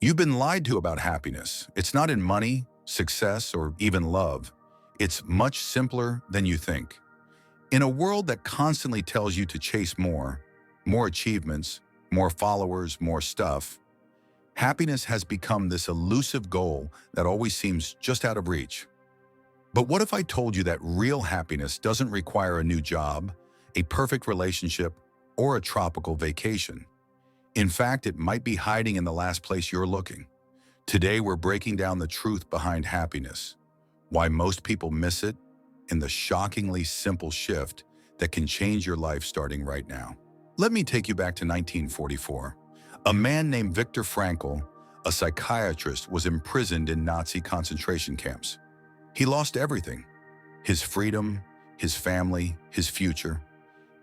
You've been lied to about happiness. It's not in money, success, or even love. It's much simpler than you think. In a world that constantly tells you to chase more achievements, more followers, more stuff, happiness has become this elusive goal that always seems just out of reach. But what if I told you that real happiness doesn't require a new job, a perfect relationship, or a tropical vacation? In fact, it might be hiding in the last place you're looking. Today, we're breaking down the truth behind happiness, why most people miss it, and the shockingly simple shift that can change your life starting right now. Let me take you back to 1944. A man named Viktor Frankl, a psychiatrist, was imprisoned in Nazi concentration camps. He lost everything: his freedom, his family, his future.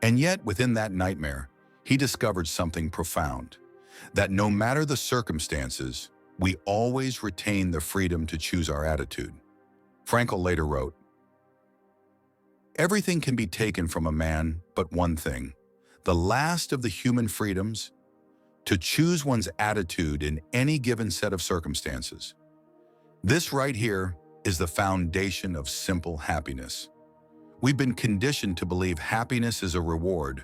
And yet, within that nightmare, he discovered something profound: that no matter the circumstances, we always retain the freedom to choose our attitude. Frankl later wrote, "Everything can be taken from a man but one thing, the last of the human freedoms, to choose one's attitude in any given set of circumstances." This right here is the foundation of simple happiness. We've been conditioned to believe happiness is a reward,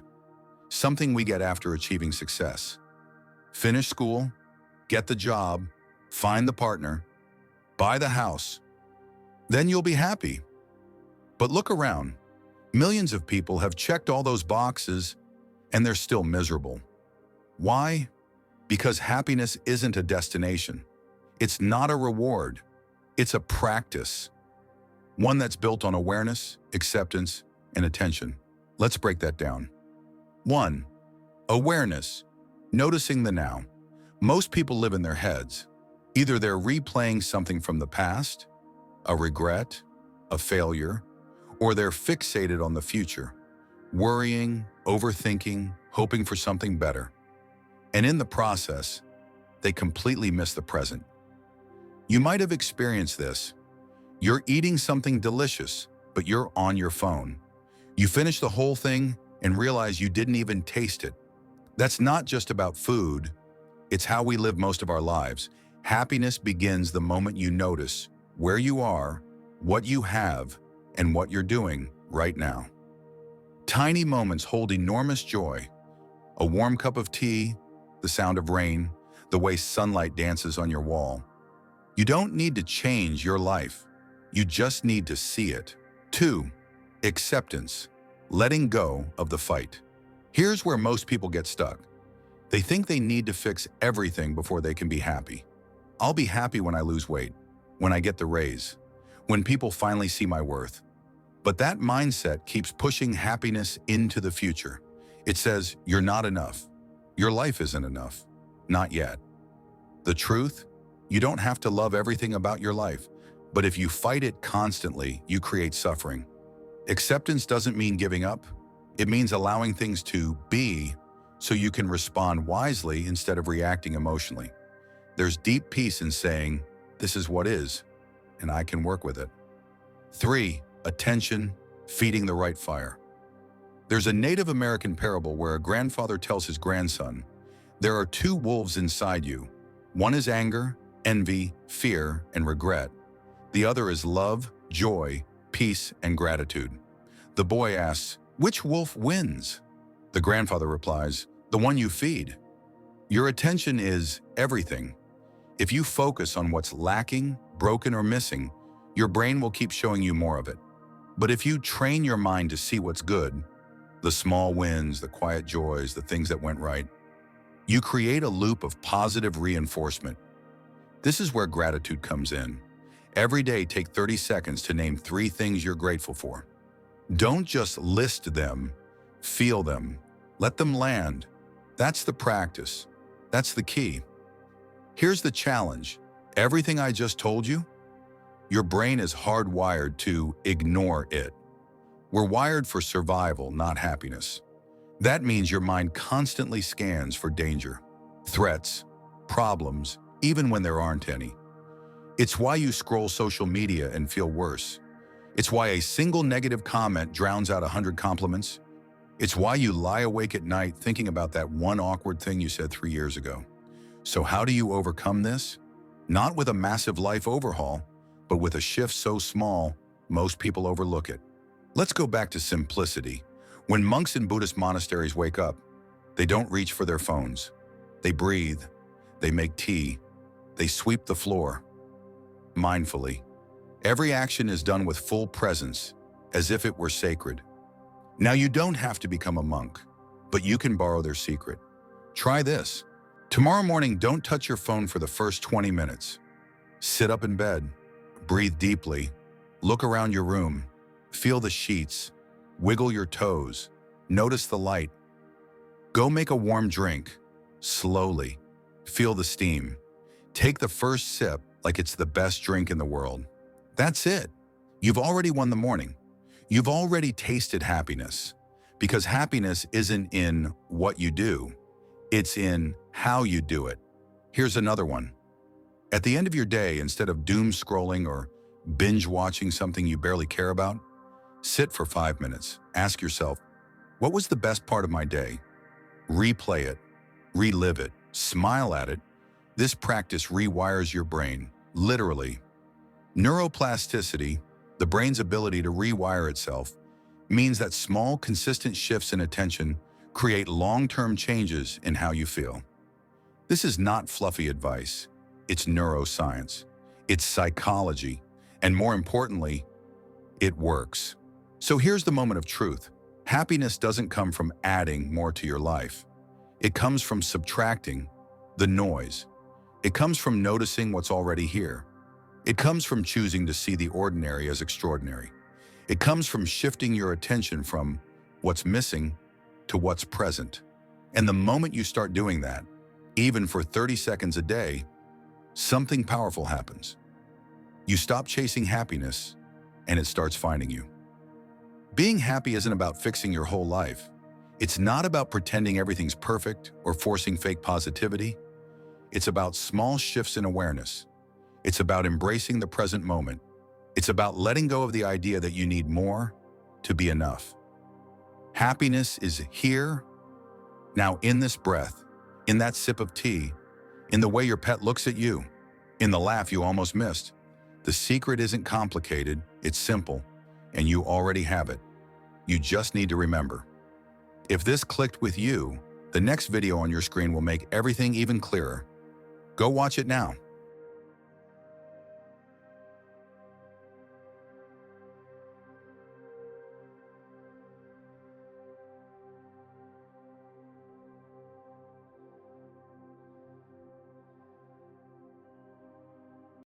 something we get after achieving success. Finish school, get the job, find the partner, buy the house, then you'll be happy. But look around. Millions of people have checked all those boxes and they're still miserable. Why? Because happiness isn't a destination. It's not a reward. It's a practice, one that's built on awareness, acceptance, and attention. Let's break that down. 1. Awareness, noticing the now. Most people live in their heads. Either they're replaying something from the past, a regret, a failure, or they're fixated on the future, worrying, overthinking, hoping for something better. And in the process, they completely miss the present. You might have experienced this. You're eating something delicious, but you're on your phone. You finish the whole thing and realize you didn't even taste it. That's not just about food. It's how we live most of our lives. Happiness begins the moment you notice where you are, what you have, and what you're doing right now. Tiny moments hold enormous joy. A warm cup of tea, the sound of rain, the way sunlight dances on your wall. You don't need to change your life. You just need to see it. 2. Acceptance, letting go of the fight. Here's where most people get stuck. They think they need to fix everything before they can be happy. I'll be happy when I lose weight, when I get the raise, when people finally see my worth. But that mindset keeps pushing happiness into the future. It says, you're not enough. Your life isn't enough. Not yet. The truth? You don't have to love everything about your life, but if you fight it constantly, you create suffering. Acceptance doesn't mean giving up. It means allowing things to be so you can respond wisely instead of reacting emotionally. There's deep peace in saying, this is what is, and I can work with it. 3. Attention, feeding the right fire. There's a Native American parable where a grandfather tells his grandson, there are 2 wolves inside you. One is anger, envy, fear, and regret. The other is love, joy, peace, and gratitude. The boy asks, which wolf wins? The grandfather replies, the one you feed. Your attention is everything. If you focus on what's lacking, broken, or missing, your brain will keep showing you more of it. But if you train your mind to see what's good, the small wins, the quiet joys, the things that went right, you create a loop of positive reinforcement. This is where gratitude comes in. Every day, take 30 seconds to name 3 things you're grateful for. Don't just list them, feel them. Let them land. That's the practice. That's the key. Here's the challenge. Everything I just told you, your brain is hardwired to ignore it. We're wired for survival, not happiness. That means your mind constantly scans for danger, threats, problems, even when there aren't any. It's why you scroll social media and feel worse. It's why a single negative comment drowns out 100 compliments. It's why you lie awake at night thinking about that one awkward thing you said 3 years ago. So how do you overcome this? Not with a massive life overhaul, but with a shift so small, most people overlook it. Let's go back to simplicity. When monks in Buddhist monasteries wake up, they don't reach for their phones. They breathe, they make tea, they sweep the floor. Mindfully. Every action is done with full presence, as if it were sacred. Now you don't have to become a monk, but you can borrow their secret. Try this. Tomorrow morning, don't touch your phone for the first 20 minutes. Sit up in bed, breathe deeply, look around your room, feel the sheets, wiggle your toes, notice the light. Go make a warm drink, slowly, feel the steam. Take the first sip like it's the best drink in the world. That's it. You've already won the morning. You've already tasted happiness, because happiness isn't in what you do, it's in how you do it. Here's another one. At the end of your day, instead of doom scrolling or binge watching something you barely care about, sit for 5 minutes. Ask yourself, what was the best part of my day? Replay it, relive it, smile at it. This practice rewires your brain, literally. Neuroplasticity, the brain's ability to rewire itself, means that small, consistent shifts in attention create long-term changes in how you feel. This is not fluffy advice. It's neuroscience. It's psychology. And more importantly, it works. So here's the moment of truth. Happiness doesn't come from adding more to your life. It comes from subtracting the noise. It comes from noticing what's already here. It comes from choosing to see the ordinary as extraordinary. It comes from shifting your attention from what's missing to what's present. And the moment you start doing that, even for 30 seconds a day, something powerful happens. You stop chasing happiness, and it starts finding you. Being happy isn't about fixing your whole life. It's not about pretending everything's perfect or forcing fake positivity. It's about small shifts in awareness. It's about embracing the present moment. It's about letting go of the idea that you need more to be enough. Happiness is here, now, in this breath, in that sip of tea, in the way your pet looks at you, in the laugh you almost missed. The secret isn't complicated, it's simple, and you already have it. You just need to remember. If this clicked with you, the next video on your screen will make everything even clearer. Go watch it now.